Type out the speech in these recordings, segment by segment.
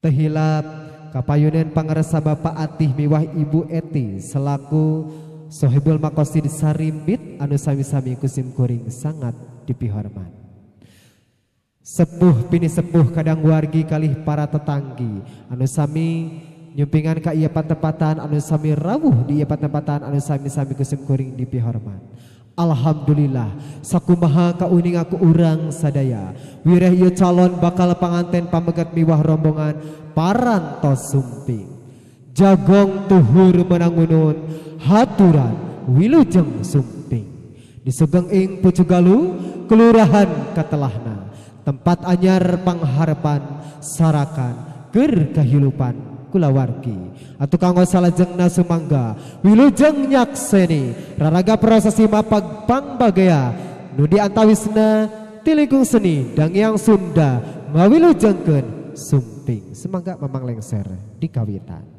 Tehilap kapayunan pangarasa Bapak Atih miwah Ibu Eti selaku Sohibul Makosid Sarimbit anu sami-sami kusim kuring sangat dipihormat. Sepuh pini sepuh kadang wargi kalih para tetanggi anu sami nyumpingan ka ieu patempatan anu sami rawuh di ieu patempatan anu sami-sami kusim kuring dipihormat. Alhamdulillah sakumaha kauning aku urang sadaya wireh ieu calon bakal panganten pamegat miwah rombongan parantos sumping jagong tuhur menangunun haturan wilujeng sumping di Sugeng ing Pucugalu kelurahan Katelahna tempat anyar pangharapan sarakan keur kahilupan kulawargi atuh kanggo salajengna sumangga wilujeng nyakseni raraga prosesi mapag pangbagaya nu diantawisna tilingkung seni dangyang Sunda ngawilujengkeun sumping semangga mamang lengser di kawitan.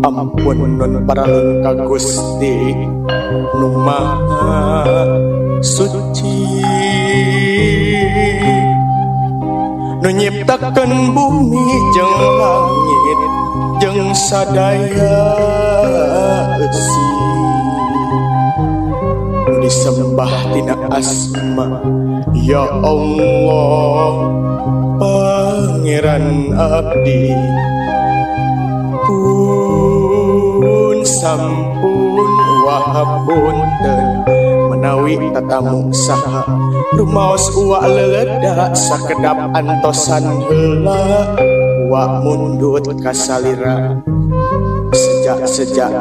Ampun nun paralun ka Gusti nu Maha Suci nu nyiptakeun bumi jeung langit jeung sadaya eusi nu disembah tina asma ya Allah Pangeran abdi sampun wahapunten menawi tatamu saha rumaos uwa leledak sakedap antosan heula uwa mundut kasalira sejak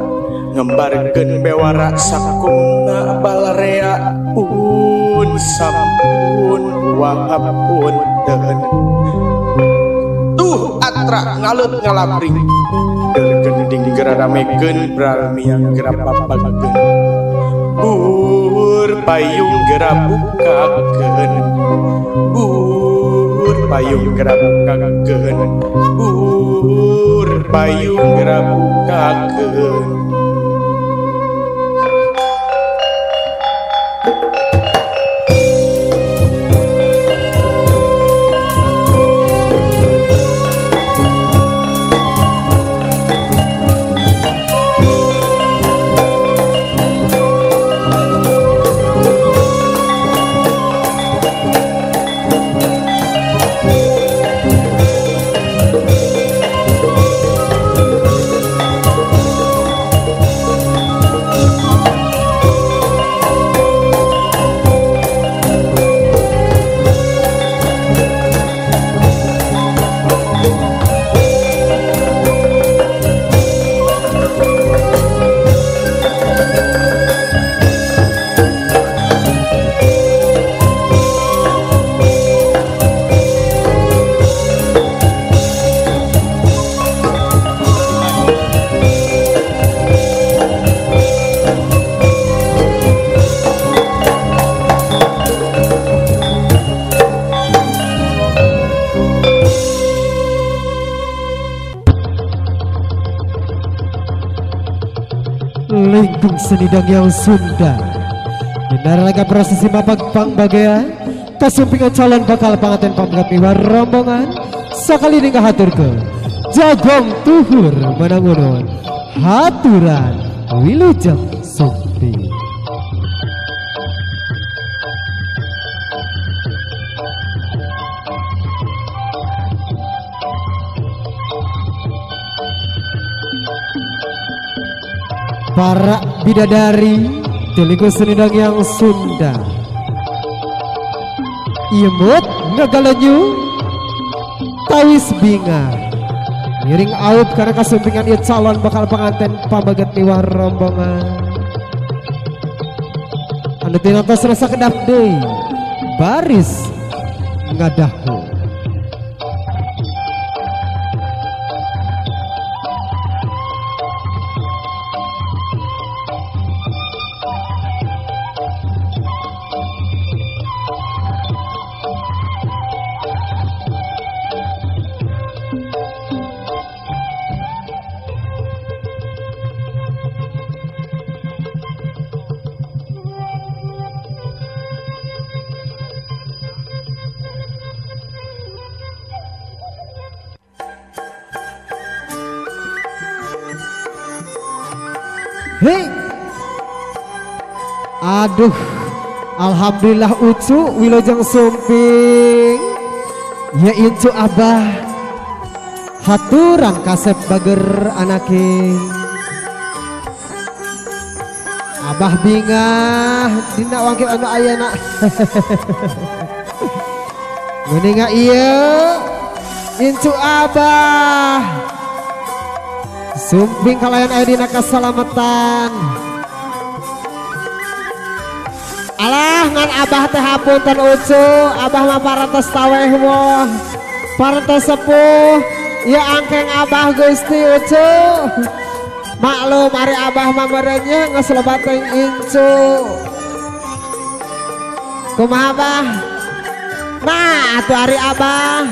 ngembarkeun bewara sakumna balarea pun sampun wahapunten tuh atra ngalut ngalabring gending geraramekeun brarmiang gerapapagkeun bur payung gerabukakeun bur payung gerabukakeun bur payung gerabukakeun. Lingkung seni dangyang Sunda Naraga prosesi mapag pangbagaya kasumpingan calon bakal panganten pamgat miwah rombongan sakali ning kahaturkeun jagong tuhur menangunun haturan wilujeng sumping. Para bidadari tilingkung seni dangyang Sunda imut ngagalanyu tawis bingar Ngiring out karena kasumpingan ieu calon bakal pengantin pamaget miwah rombongan. Anu tinantos rasa kedap deui baris ngadahu. Hei, aduh, alhamdulillah ucu wilujeng sumping, ya incu abah, haturan kasep bager anaking, abah bingah, dina wangke anu ayana, mendinga iya, incu abah. Sumping kalayan aya dina kasalamatan. Alah ngan abah teh hapunten ucu, abah mah parantos taweh moh. Parantos sepuh, ya angkeng abah Gusti ucu. Maklum ari abah mah merenya geus loba teuing incu. Kumaha abah? Nah, atuh ari abah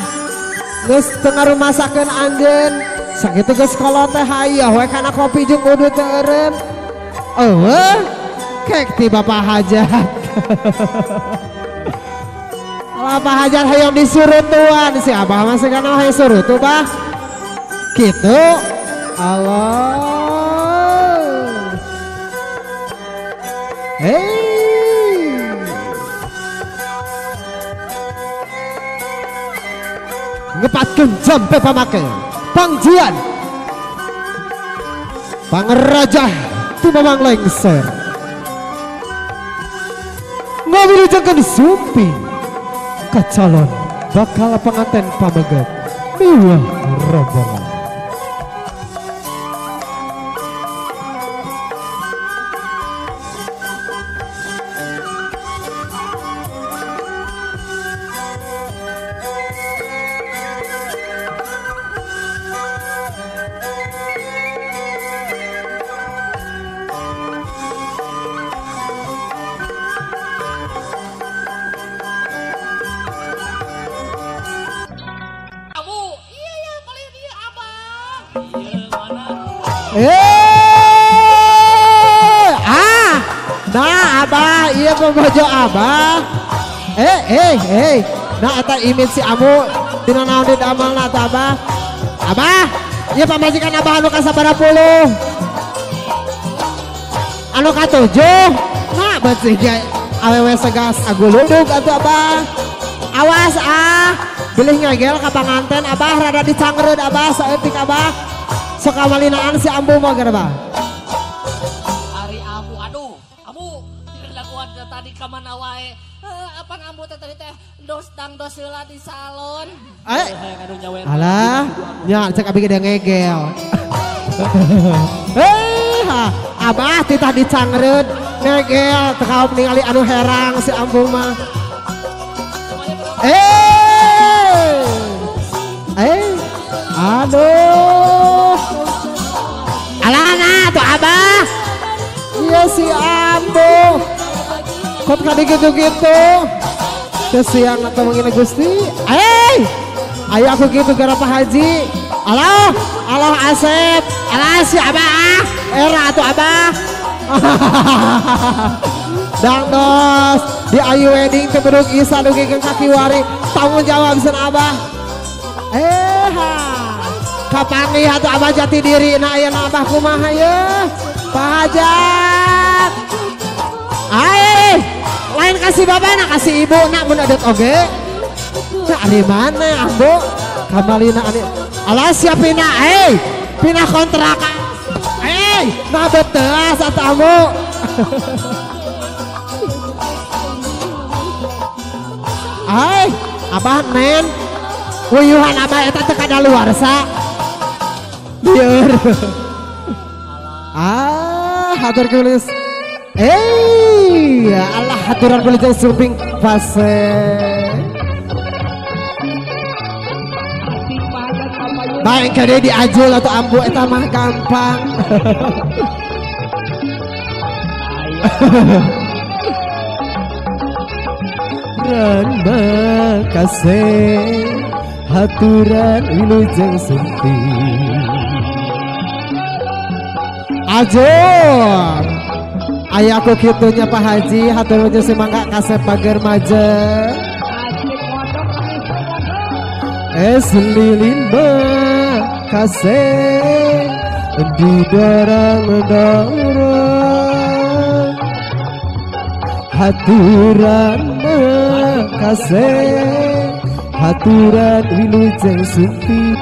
geus teu ngarumasakeun anjeun. Sakitu geus kolot teh hayah we kana kopi jeung udu teu eureun. Kek ti Bapak Hajat. Lah Pak Hajat hayang disurutuan si abah mah segana hayang surutu bah. Kitu. Allah. Hey. Ngepatkeun jampe pamake. Pangjian Pangerajah Tumamang lengser ngawilujenkeun sumping ka calon bakal pengantin pamaget miwah rombongan. Nah abah iya pembojo abah nah eta imit si amu dina naon di damelna teh abah iya pamajikan abah anu kasabaraha puluh anu katujuh nah bersih dia awewe segas aguludug atuh abah awas bilih ngegel ka panganten abah rada dicangreud abah saeutik abah sok awalinaan si ambu mah gara abah. Ari ambu aduh ambu dilakuan tadi ka mana wae apa ambu teh tadi teh dos heula di salon alah nya cek abi gede ngegel abah titah dicangreud ngegel teu kaom ningali anu herang si ambu mah aduh alana tuh abah iya si ambu kok kadi gitu-gitu kesiang atau mengina Gusti ayo aku gitu gara Pak Haji Allah Asep alah si abah era tuh abah dangdos di ayu wedding tebeduk isa dugikeun kaki wari tanggung jawab sen abah kapan nih atuh abah jati diri na aya abah kumaha ye Pak Hajat lain kasih bapak nak kasih ibu nak mun adet oge nah di mana ambo kamalina ani alah siapina pindah kontrakan nah beteas atuh ambo abah nen wuyuhan abah eta teu kadaluarsa biar. Hatur kulis. Allah haturan kulis yang suping fase. Baik kade diajul atau ambu eta mah gampang. Randa kasih haturan wilujeng sumpi ajur ayahku kitunya Pak Haji haturannya semangka kasih pagar maja lilin kasih di dorang haturan kasih haturan wilujeng sumpi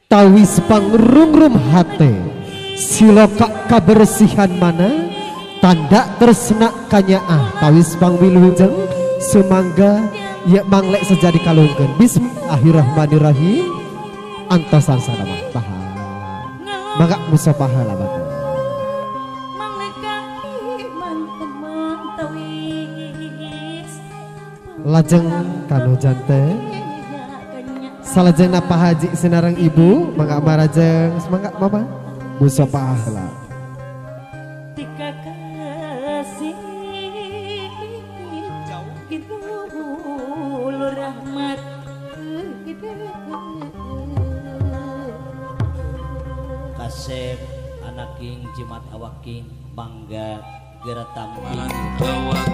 tawis pangrungrum hate siloka kebersihan mana tanda tersenak kanyaah tawis pangwilujeng semangga ya manglek sejadi kalungkeun bismillahirrahmanirrahim antosan sadamah paha mangga musapaha lah batur lajeng kanu janten salajengna Pak Haji sinareng ibu mangga marajeng semangga mama musapaha lah Kasep anak king jimat awaking bangga geratamping